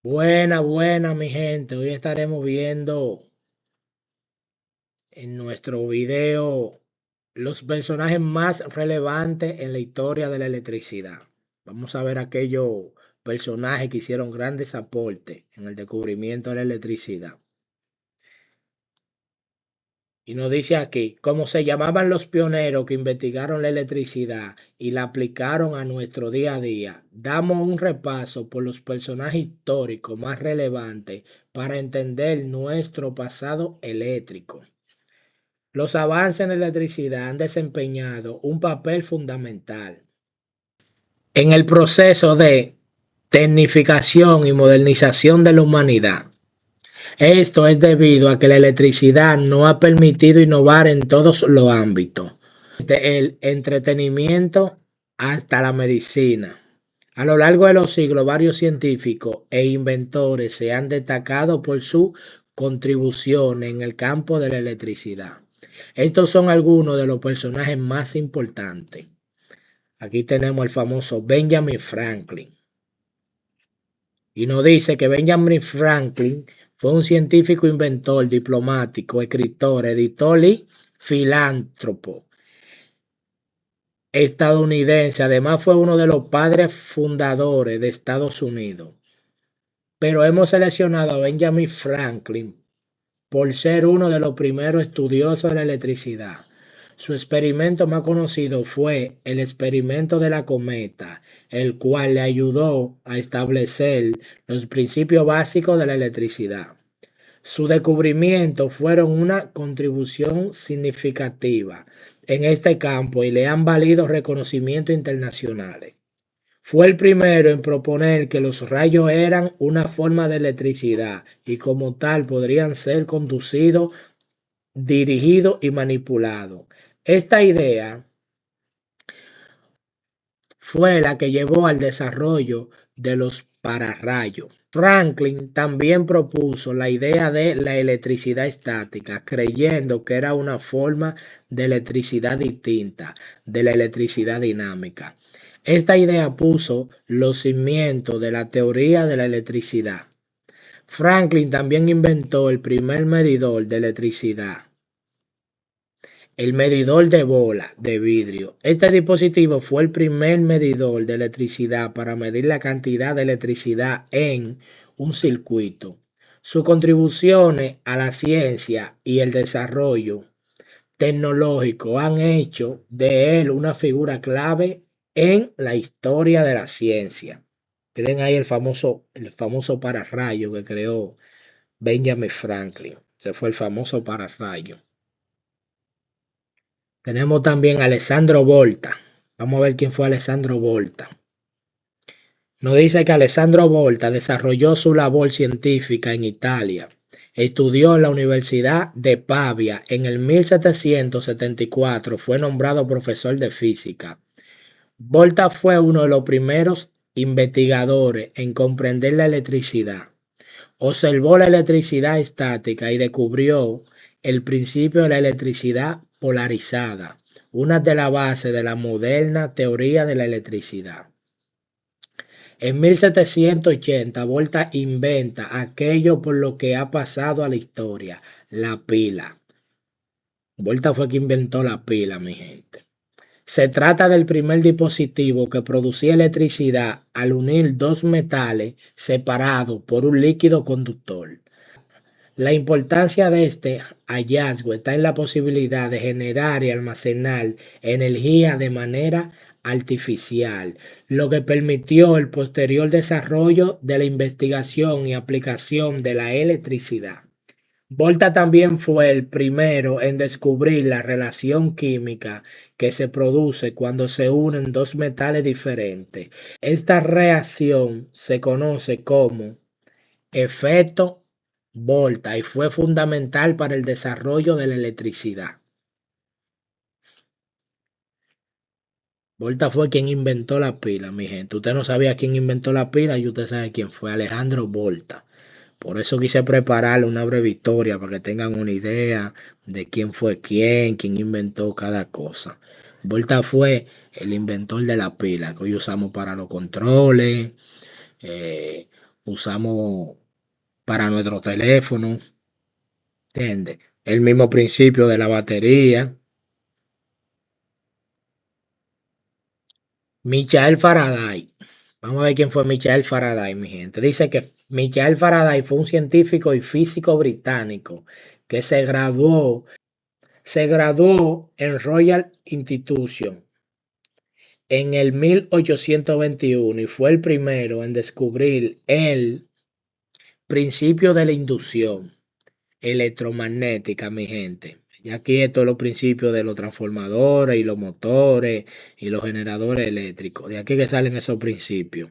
Buena, buena, mi gente. Hoy estaremos viendo en nuestro video los personajes más relevantes en la historia de la electricidad. Vamos a ver aquellos personajes que hicieron grandes aportes en el descubrimiento de la electricidad. Y nos dice aquí, cómo se llamaban los pioneros que investigaron la electricidad y la aplicaron a nuestro día a día. Damos un repaso por los personajes históricos más relevantes para entender nuestro pasado eléctrico. Los avances en la electricidad han desempeñado un papel fundamental en el proceso de tecnificación y modernización de la humanidad. Esto es debido a que la electricidad nos ha permitido innovar en todos los ámbitos, desde el entretenimiento hasta la medicina. A lo largo de los siglos, varios científicos e inventores se han destacado por su contribución en el campo de la electricidad. Estos son algunos de los personajes más importantes. Aquí tenemos al famoso Benjamin Franklin. Y nos dice que Benjamin Franklin fue un científico, inventor, diplomático, escritor, editor y filántropo estadounidense. Además fue uno de los padres fundadores de Estados Unidos. Pero hemos seleccionado a Benjamin Franklin por ser uno de los primeros estudiosos de la electricidad. Su experimento más conocido fue el experimento de la cometa, el cual le ayudó a establecer los principios básicos de la electricidad. Sus descubrimientos fueron una contribución significativa en este campo y le han valido reconocimientos internacionales. Fue el primero en proponer que los rayos eran una forma de electricidad y como tal podrían ser conducidos, dirigidos y manipulados. Esta idea fue la que llevó al desarrollo de los pararrayos. Franklin también propuso la idea de la electricidad estática, creyendo que era una forma de electricidad distinta de la electricidad dinámica. Esta idea puso los cimientos de la teoría de la electricidad. Franklin también inventó el primer medidor de electricidad, el medidor de bola de vidrio. Este dispositivo fue el primer medidor de electricidad para medir la cantidad de electricidad en un circuito. Sus contribuciones a la ciencia y el desarrollo tecnológico han hecho de él una figura clave en la historia de la ciencia. Miren ahí el famoso pararrayo que creó Benjamin Franklin. Ese fue el famoso pararrayo. Tenemos también a Alessandro Volta. Vamos a ver quién fue Alessandro Volta. Nos dice que Alessandro Volta desarrolló su labor científica en Italia. Estudió en la Universidad de Pavia. En el 1774 fue nombrado profesor de física. Volta fue uno de los primeros investigadores en comprender la electricidad. Observó la electricidad estática y descubrió el principio de la electricidad polarizada, una de las bases de la moderna teoría de la electricidad. En 1780, Volta inventa aquello por lo que ha pasado a la historia, la pila. Volta fue quien inventó la pila, mi gente. Se trata del primer dispositivo que producía electricidad al unir dos metales separados por un líquido conductor. La importancia de este hallazgo está en la posibilidad de generar y almacenar energía de manera artificial, lo que permitió el posterior desarrollo de la investigación y aplicación de la electricidad. Volta también fue el primero en descubrir la relación química que se produce cuando se unen dos metales diferentes. Esta reacción se conoce como efecto Volta y fue fundamental para el desarrollo de la electricidad. Volta fue quien inventó la pila, mi gente. Usted no sabía quién inventó la pila y usted sabe quién fue, Alejandro Volta. Por eso quise prepararle una breve historia para que tengan una idea de quién fue quién inventó cada cosa. Volta fue el inventor de la pila que hoy usamos para los controles, usamos para nuestro teléfono, ¿entiendes? El mismo principio de la batería. Michael Faraday. Vamos a ver quién fue Michael Faraday, mi gente. Dice que Michael Faraday fue un científico y físico británico que se graduó en Royal Institution en el 1821 y fue el primero en descubrir el principio de la inducción electromagnética, mi gente. Y aquí estos los principios de los transformadores y los motores y los generadores eléctricos. De aquí que salen esos principios.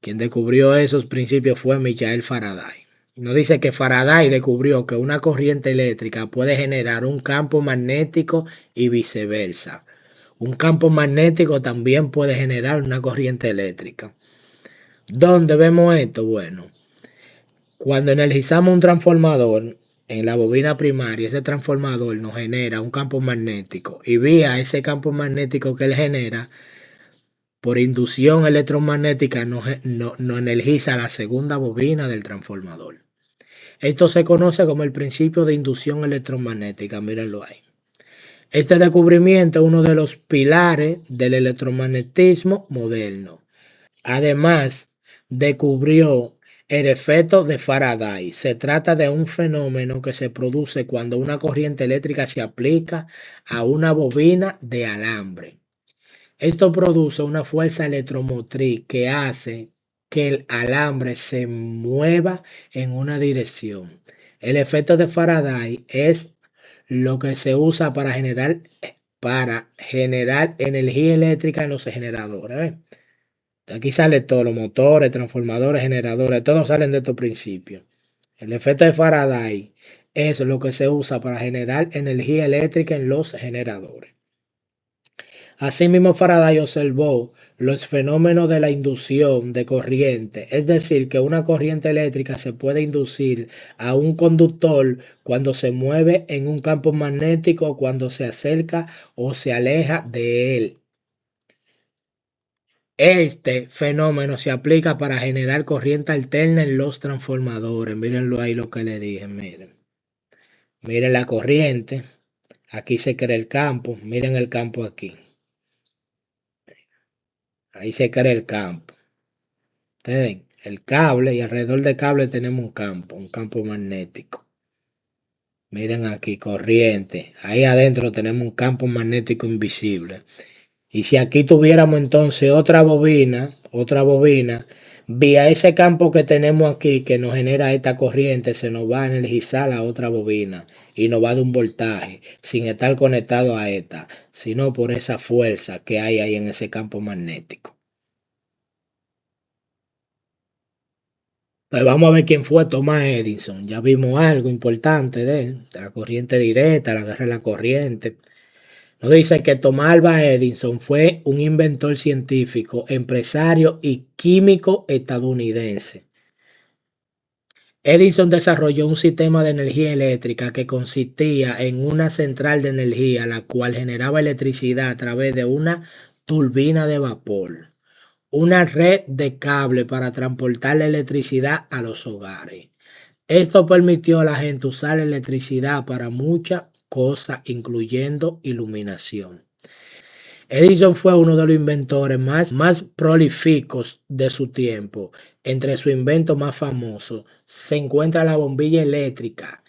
Quien descubrió esos principios fue Michael Faraday. Nos dice que Faraday descubrió que una corriente eléctrica puede generar un campo magnético y viceversa. Un campo magnético también puede generar una corriente eléctrica. ¿Dónde vemos esto? Bueno, cuando energizamos un transformador en la bobina primaria, ese transformador nos genera un campo magnético y vía ese campo magnético que él genera, por inducción electromagnética no energiza la segunda bobina del transformador. Esto se conoce como el principio de inducción electromagnética, mírenlo ahí. Este descubrimiento es uno de los pilares del electromagnetismo moderno. Además, descubrió el efecto de Faraday. Se trata de un fenómeno que se produce cuando una corriente eléctrica se aplica a una bobina de alambre. Esto produce una fuerza electromotriz que hace que el alambre se mueva en una dirección. El efecto de Faraday es lo que se usa para generar energía eléctrica en los generadores. Aquí salen todos los motores, transformadores, generadores, todos salen de estos principios. El efecto de Faraday es lo que se usa para generar energía eléctrica en los generadores. Asimismo, Faraday observó los fenómenos de la inducción de corriente, es decir, que una corriente eléctrica se puede inducir a un conductor cuando se mueve en un campo magnético, cuando se acerca o se aleja de él. Este fenómeno se aplica para generar corriente alterna en los transformadores. Mírenlo ahí lo que le dije, miren. Miren la corriente. Aquí se crea el campo. Miren el campo aquí. Ahí se crea el campo. Ustedes ven, el cable y alrededor del cable tenemos un campo magnético. Miren aquí, corriente. Ahí adentro tenemos un campo magnético invisible. Y si aquí tuviéramos entonces otra bobina, vía ese campo que tenemos aquí que nos genera esta corriente, se nos va a energizar la otra bobina y nos va a dar un voltaje sin estar conectado a esta, sino por esa fuerza que hay ahí en ese campo magnético. Pues vamos a ver quién fue Thomas Edison. Ya vimos algo importante de él, de la corriente directa, la guerra de la corriente. Nos dice que Thomas Alva Edison fue un inventor científico, empresario y químico estadounidense. Edison desarrolló un sistema de energía eléctrica que consistía en una central de energía, la cual generaba electricidad a través de una turbina de vapor, una red de cable para transportar la electricidad a los hogares. Esto permitió a la gente usar electricidad para muchas cosas, incluyendo iluminación. Edison fue uno de los inventores más prolíficos de su tiempo. Entre sus inventos más famosos se encuentra la bombilla eléctrica,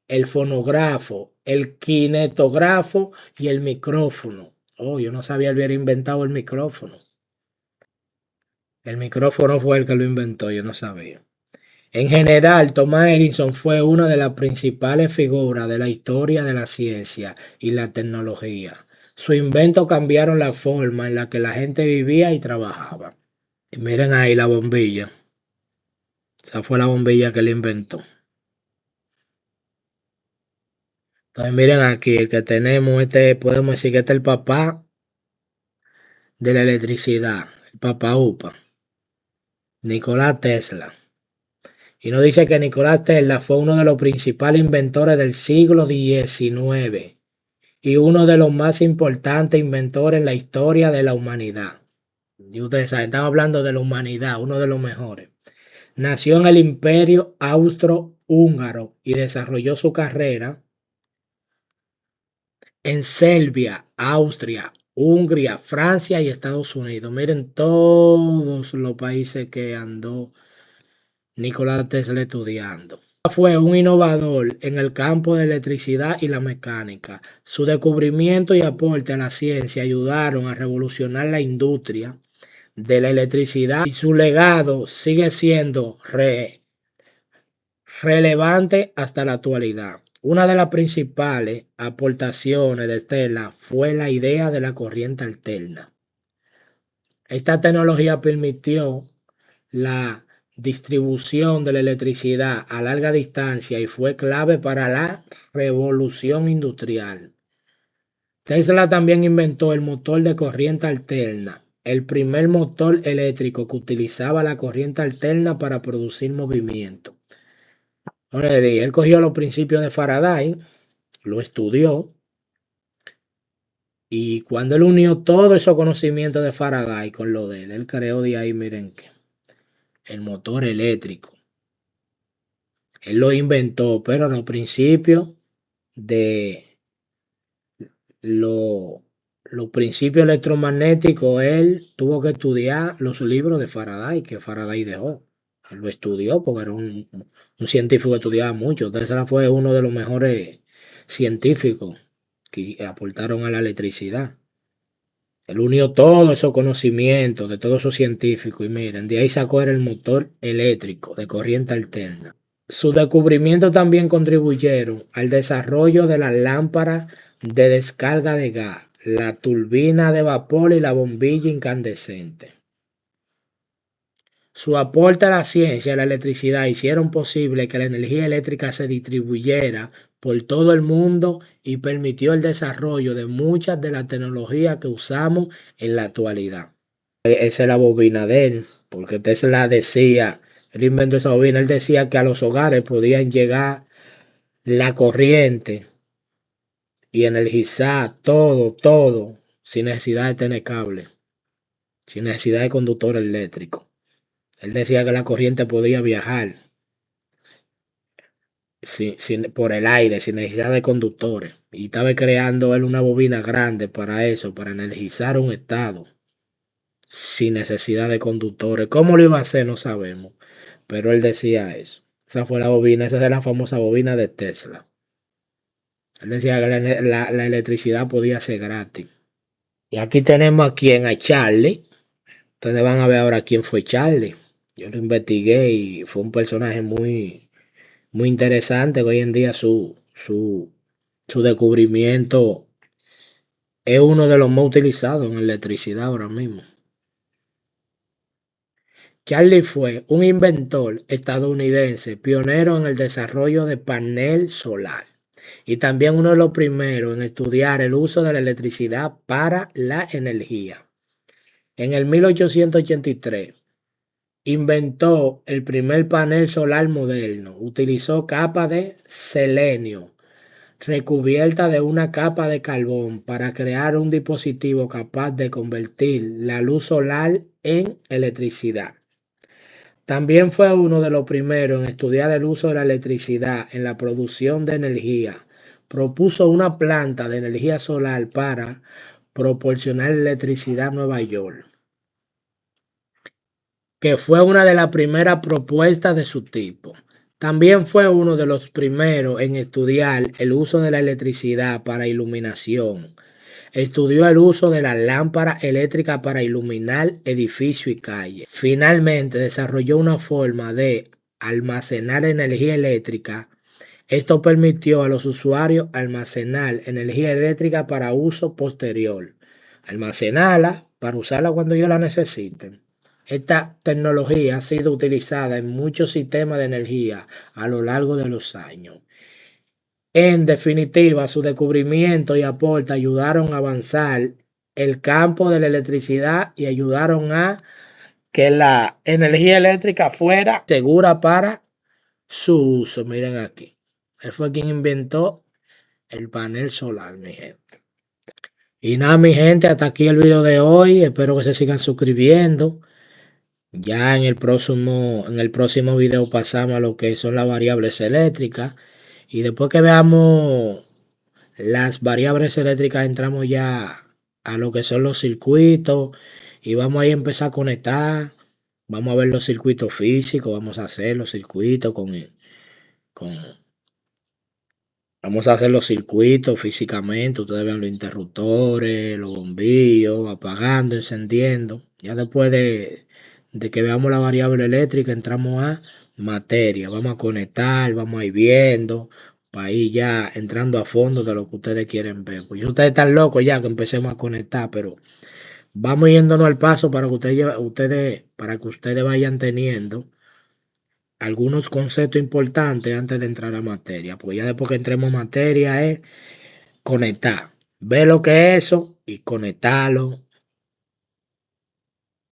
el fonógrafo, el kinetógrafo y el micrófono. Oh, yo no sabía haber inventado el micrófono. El micrófono fue el que lo inventó, yo no sabía. En general, Thomas Edison fue una de las principales figuras de la historia de la ciencia y la tecnología. Sus inventos cambiaron la forma en la que la gente vivía y trabajaba. Y miren ahí la bombilla. Esa fue la bombilla que él inventó. Entonces miren aquí, el que tenemos, podemos decir que este es el papá de la electricidad, el papá UPA, Nikola Tesla. Y nos dice que Nikola Tesla fue uno de los principales inventores del siglo XIX y uno de los más importantes inventores en la historia de la humanidad. Y ustedes saben, estamos hablando de la humanidad, uno de los mejores. Nació en el Imperio Austrohúngaro y desarrolló su carrera en Serbia, Austria, Hungría, Francia y Estados Unidos. Miren todos los países que andó Nikola Tesla estudiando. Fue un innovador en el campo de electricidad y la mecánica. Su descubrimiento y aporte a la ciencia ayudaron a revolucionar la industria de la electricidad y su legado sigue siendo relevante hasta la actualidad. Una de las principales aportaciones de Tesla fue la idea de la corriente alterna. Esta tecnología permitió la distribución de la electricidad a larga distancia y fue clave para la revolución industrial. Tesla también inventó el motor de corriente alterna, el primer motor eléctrico que utilizaba la corriente alterna para producir movimiento. Ahora él cogió los principios de Faraday, lo estudió, y cuando él unió todo esos conocimientos de Faraday con lo de él creó de ahí, miren que el motor eléctrico. Él lo inventó, pero los principios de los principios electromagnéticos, él tuvo que estudiar los libros de Faraday, que Faraday dejó. Él lo estudió porque era un científico que estudiaba mucho. Tesla fue uno de los mejores científicos que aportaron a la electricidad. Él unió todos esos conocimientos de todos esos científicos y miren, de ahí sacó el motor eléctrico de corriente alterna. Sus descubrimientos también contribuyeron al desarrollo de las lámparas de descarga de gas, la turbina de vapor y la bombilla incandescente. Su aporte a la ciencia y la electricidad hicieron posible que la energía eléctrica se distribuyera por todo el mundo y permitió el desarrollo de muchas de las tecnologías que usamos en la actualidad. Esa es la bobina de él, porque Tesla decía, él inventó esa bobina, él decía que a los hogares podían llegar la corriente y energizar todo, sin necesidad de tener cable, sin necesidad de conductor eléctrico. Él decía que la corriente podía viajar por el aire, sin necesidad de conductores. Y estaba creando él una bobina grande para eso, para energizar un estado, sin necesidad de conductores. ¿Cómo lo iba a hacer? No sabemos. Pero él decía eso. Esa fue la bobina, esa es la famosa bobina de Tesla. Él decía que la electricidad podía ser gratis. Y aquí tenemos a Charlie. Ustedes van a ver ahora quién fue Charlie. Yo lo investigué y fue un personaje muy, muy interesante, que hoy en día su descubrimiento es uno de los más utilizados en electricidad ahora mismo. Charlie fue un inventor estadounidense pionero en el desarrollo de panel solar y también uno de los primeros en estudiar el uso de la electricidad para la energía. En el 1883 inventó el primer panel solar moderno. Utilizó capa de selenio recubierta de una capa de carbón para crear un dispositivo capaz de convertir la luz solar en electricidad. También fue uno de los primeros en estudiar el uso de la electricidad en la producción de energía. Propuso una planta de energía solar para proporcionar electricidad a Nueva York, que fue una de las primeras propuestas de su tipo. También fue uno de los primeros en estudiar el uso de la electricidad para iluminación. Estudió el uso de las lámparas eléctricas para iluminar edificios y calles. Finalmente desarrolló una forma de almacenar energía eléctrica. Esto permitió a los usuarios almacenar energía eléctrica para uso posterior. Almacenarla para usarla cuando ellos la necesiten. Esta tecnología ha sido utilizada en muchos sistemas de energía a lo largo de los años. En definitiva, su descubrimiento y aporte ayudaron a avanzar el campo de la electricidad y ayudaron a que la energía eléctrica fuera segura para su uso. Miren aquí. Él fue quien inventó el panel solar, mi gente. Y nada, mi gente, hasta aquí el video de hoy. Espero que se sigan suscribiendo. Ya en el próximo video pasamos a lo que son las variables eléctricas. Y después que veamos las variables eléctricas, entramos ya a lo que son los circuitos. Y vamos ahí a empezar a conectar. Vamos a ver los circuitos físicos. Vamos a hacer los circuitos con vamos a hacer los circuitos físicamente. Ustedes ven los interruptores, los bombillos, apagando, encendiendo. Ya después de que veamos la variable eléctrica, entramos a materia. Vamos a conectar, vamos a ir viendo, para ir ya entrando a fondo de lo que ustedes quieren ver. Pues ustedes están locos ya que empecemos a conectar, pero vamos yéndonos al paso para que ustedes vayan teniendo algunos conceptos importantes antes de entrar a materia. Porque ya después que entremos a materia es conectar, ver lo que es eso y conectarlo